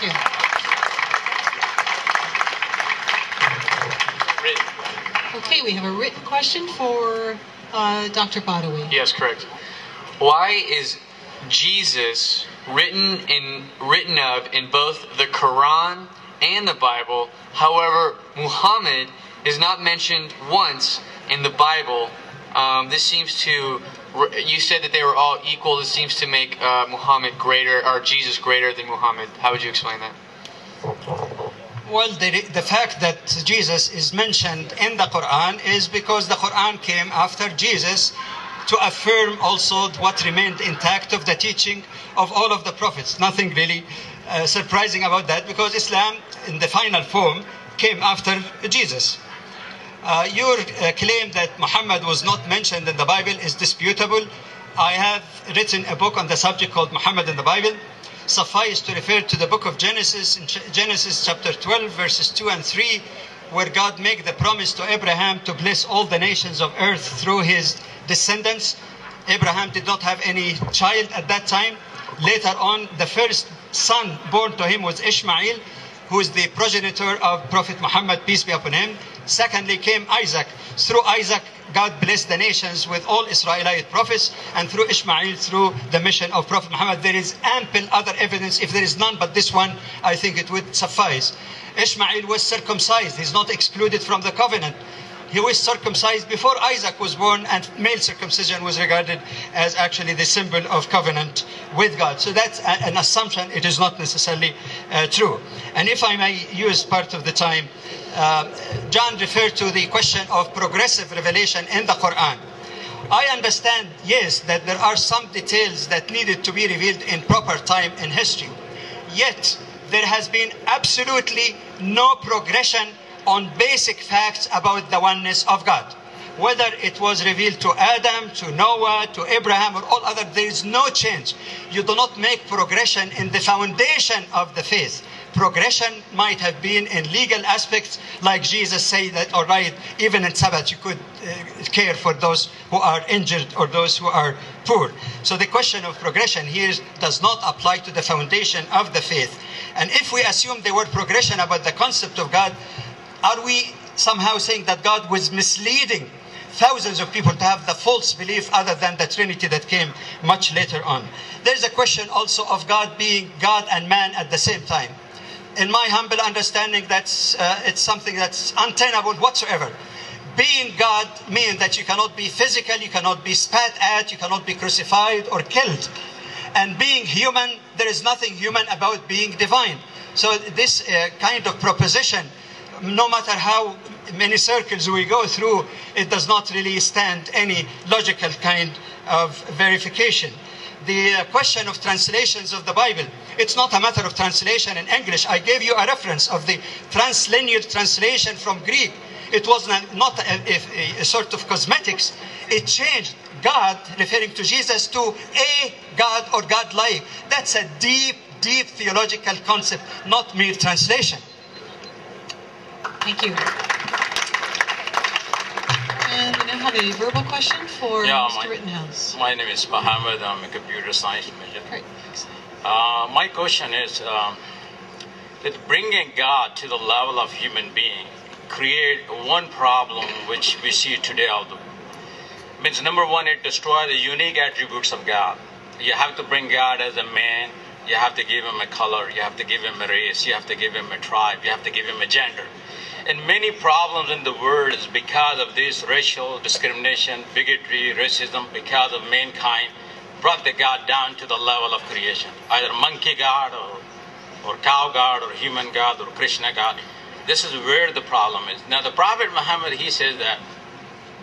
you. Okay, we have a written question for Dr. Badawi. Yes, correct. Why is Jesus written of in both the Quran and the Bible? However, Muhammad is not mentioned once in the Bible. This seems to, you said that they were all equal. This seems to make Muhammad greater, or Jesus greater than Muhammad. How would you explain that? Well, the fact that Jesus is mentioned in the Quran is because the Quran came after Jesus to affirm also what remained intact of the teaching of all of the prophets. Nothing really surprising about that, because Islam in the final form came after Jesus. Your claim that Muhammad was not mentioned in the Bible is disputable. I have written a book on the subject called Muhammad in the Bible. Suffice to refer to the book of Genesis, in Genesis chapter 12, verses 2 and 3, where God made the promise to Abraham to bless all the nations of earth through his descendants. Abraham did not have any child at that time. Later on, the first son born to him was Ishmael, who is the progenitor of Prophet Muhammad, peace be upon him. Secondly came Isaac. Through Isaac, God blessed the nations with all Israelite prophets, and through Ishmael, through the mission of Prophet Muhammad. There is ample other evidence. If there is none but this one, I think it would suffice. Ishmael was circumcised. He's not excluded from the covenant. He was circumcised before Isaac was born, and male circumcision was regarded as actually the symbol of covenant with God. So that's an assumption. It is not necessarily true. And if I may use part of the time, John referred to the question of progressive revelation in the Quran. I understand, yes, that there are some details that needed to be revealed in proper time in history. Yet, there has been absolutely no progression on basic facts about the oneness of God. Whether it was revealed to Adam, to Noah, to Abraham, or all other, there is no change. You do not make progression in the foundation of the faith. Progression might have been in legal aspects, like Jesus said that, all right, even in Sabbath you could care for those who are injured or those who are poor. So the question of progression here does not apply to the foundation of the faith. And if we assume the word progression about the concept of God, are we somehow saying that God was misleading thousands of people to have the false belief other than the Trinity that came much later on? There's a question also of God being God and man at the same time. In my humble understanding, it's something that's untenable whatsoever. Being God means that you cannot be physical, you cannot be spat at, you cannot be crucified or killed. And being human, there is nothing human about being divine. So this kind of proposition, no matter how many circles we go through, it does not really stand any logical kind of verification. The question of translations of the Bible, it's not a matter of translation in English. I gave you a reference of the translinear translation from Greek. It was not a sort of cosmetics. It changed God, referring to Jesus, to a God or God-like. That's a deep, deep theological concept, not mere translation. Thank you. And we now have a verbal question for Mr. Rittenhouse. My name is Mohammed. I'm a computer science major. Great. My question is that bringing God to the level of human being create one problem which we see today. Means number one, it destroys the unique attributes of God. You have to bring God as a man. You have to give him a color. You have to give him a race. You have to give him a tribe. You have to give him a gender. And many problems in the world is because of this racial discrimination, bigotry, racism, because of mankind brought the God down to the level of creation. Either monkey God or cow God or human God or Krishna God. This is where the problem is. Now the Prophet Muhammad, he says that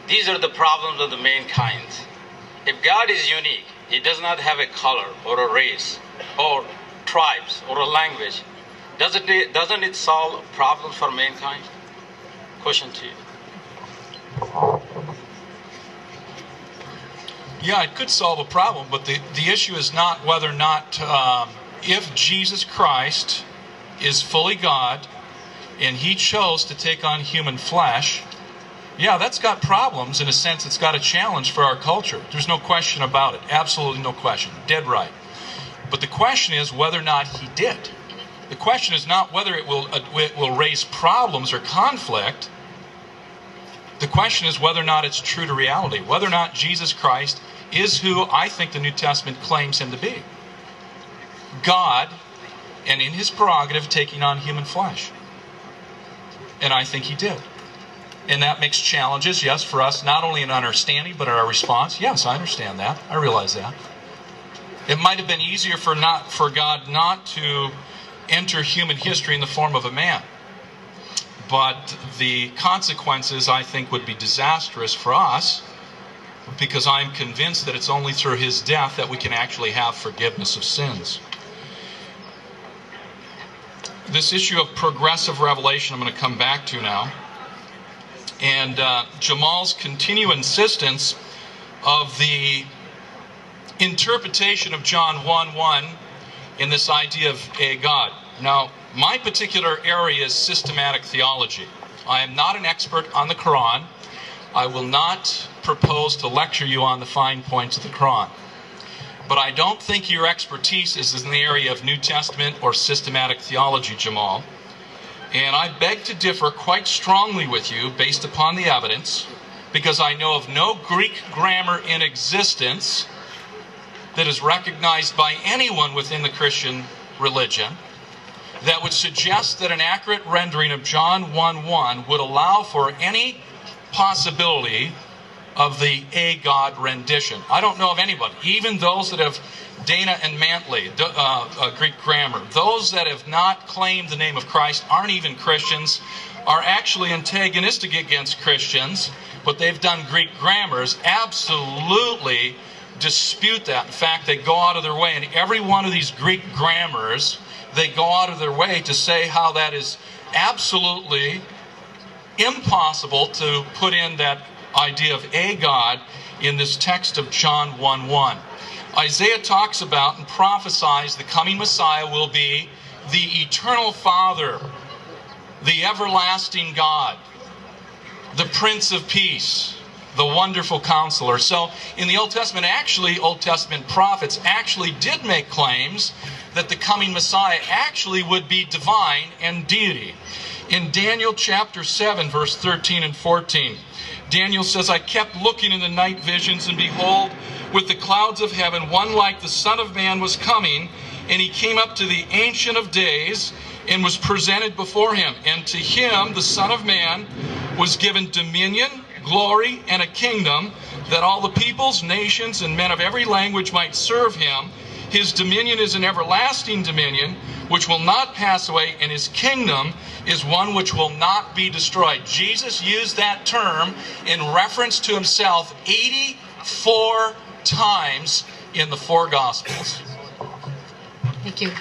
these are the problems of the mankind. If God is unique, he does not have a color or a race or tribes or a language, doesn't it solve problems for mankind? Question to you. Yeah, it could solve a problem, but the issue is not whether or not, if Jesus Christ is fully God and he chose to take on human flesh, yeah, that's got problems. In a sense, it's got a challenge for our culture. There's no question about it. Absolutely no question. Dead right. But the question is whether or not he did. The question is not whether it will raise problems or conflict. The question is whether or not it's true to reality, whether or not Jesus Christ is who I think the New Testament claims him to be. God, and in his prerogative, taking on human flesh. And I think he did. And that makes challenges, yes, for us, not only in understanding, but in our response. Yes, I understand that. I realize that. It might have been easier for God not to enter human history in the form of a man. But the consequences, I think, would be disastrous for us, because I'm convinced that it's only through his death that we can actually have forgiveness of sins. This issue of progressive revelation I'm going to come back to now. And Jamal's continued insistence of the interpretation of John 1:1 in this idea of a God. Now, my particular area is systematic theology. I am not an expert on the Quran. I will not propose to lecture you on the fine points of the Quran. But I don't think your expertise is in the area of New Testament or systematic theology, Jamal. And I beg to differ quite strongly with you based upon the evidence, because I know of no Greek grammar in existence that is recognized by anyone within the Christian religion that would suggest that an accurate rendering of John 1:1 would allow for any possibility of the a God rendition. I don't know of anybody, even those that have Dana and Mantley, Greek grammar, those that have not claimed the name of Christ, aren't even Christians, are actually antagonistic against Christians, but they've done Greek grammars, absolutely dispute that. In fact, they go out of their way, in every one of these Greek grammars, they go out of their way to say how that is absolutely impossible to put in that idea of a God in this text of John 1:1. Isaiah talks about and prophesies the coming Messiah will be the eternal Father, the everlasting God, the Prince of Peace, the wonderful Counselor. So in the Old Testament, actually, Old Testament prophets actually did make claims that the coming Messiah actually would be divine and deity. In Daniel chapter 7, verse 13 and 14, Daniel says, I kept looking in the night visions, and behold, with the clouds of heaven, one like the Son of Man was coming, and he came up to the Ancient of Days and was presented before him. And to him, the Son of Man, was given dominion, glory, and a kingdom, that all the peoples, nations, and men of every language might serve him. His dominion is an everlasting dominion, which will not pass away, and his kingdom is one which will not be destroyed. Jesus used that term in reference to himself 84 times in the four Gospels. Thank you.